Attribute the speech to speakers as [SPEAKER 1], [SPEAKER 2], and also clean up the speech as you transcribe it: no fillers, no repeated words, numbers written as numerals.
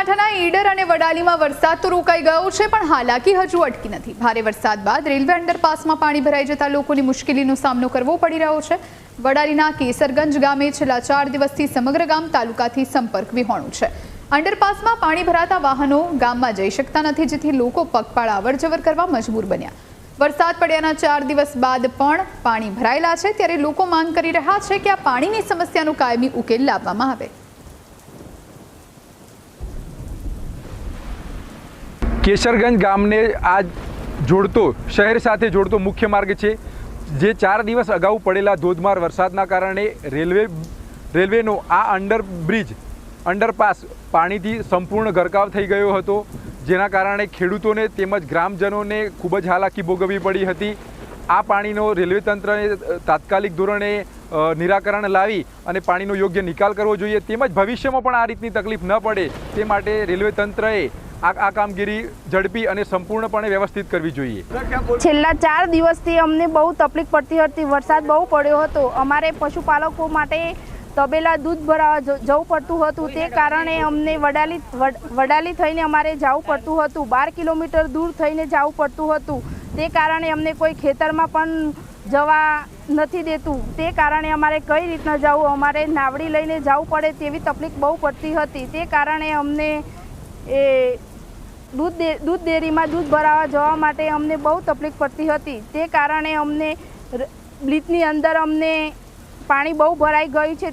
[SPEAKER 1] બનાસકાંઠાના ઈડર અને વડાલીમાં વરસાદ તો રોકાઈ ગયો છે, પણ હાલાકી હજુ અટકી નથી। ભારે વરસાદ બાદ રેલવે અંડરપાસમાં પાણી ભરાઈ જતા લોકોને મુશ્કેલીનો સામનો કરવો પડી રહ્યો છે। વડાલીના કેસરગંજ ગામે છેલ્લા 4 દિવસથી સમગ્ર ગામ તાલુકાથી સંપર્ક વિહોણું છે। અંડરપાસમાં પાણી ભરાતા વાહનો ગામમાં જઈ શકતા નથી, જેથી લોકો પગપાળા અવરજવર કરવા મજબૂર બન્યા। વરસાદ પડ્યાના 4 દિવસ બાદ પણ પાણી ભરાયેલા છે, ત્યારે લોકો માંગ કરી રહ્યા છે કે આ પાણીની સમસ્યાનો કાયમી ઉકેલ લાવવામાં આવે।
[SPEAKER 2] કેસરગંજ ગામને આજ જોડતો શહેર સાથે જોડતો મુખ્ય માર્ગ છે, જે 4 દિવસ અગાઉ પડેલા ધોધમાર વરસાદના કારણે રેલવેનો આ અંડરપાસ પાણીથી સંપૂર્ણ ગરકાવ થઈ ગયો હતો, જેના કારણે ખેડૂતોને તેમજ ગ્રામજનોને ખૂબ જ હાલાકી ભોગવવી પડી હતી। આ પાણીનો રેલવે તંત્રને તાત્કાલિક ધોરણે નિરાકરણ લાવી અને પાણીનો યોગ્ય નિકાલ કરવો જોઈએ, તેમજ ભવિષ્યમાં પણ આ રીતની તકલીફ ન પડે તે માટે રેલવે તંત્રએ આ કામગીરી ઝડપી અને સંપૂર્ણપણે વ્યવસ્થિત કરવી જોઈએ।
[SPEAKER 3] છેલ્લા 4 દિવસથી અમને બહુ તકલીફ પડતી હતી। વરસાદ બહુ પડ્યો હતો। અમારે પશુપાલકો માટે તબેલા દૂધ ભરાવા જવું પડતું હતું, તે કારણે અમને વડાલી થઈને અમારે જવું પડતું હતું। 12 કિલોમીટર દૂર થઈને જવું પડતું હતું, તે કારણે અમને કોઈ ખેતરમાં પણ જવા નથી દેતું। તે કારણે અમારે કઈ રીતના જવું, અમારે નાવડી લઈને જવું પડે તેવી તકલીફ બહુ પડતી હતી। તે કારણે અમને દૂધ ડેરીમાં દૂધ ભરાવા જવા માટે અમને બહુ તકલીફ પડતી હતી। તે કારણે અમને બ્લીચની અંદર અમને પાણી બહુ ભરાઈ ગયું છે,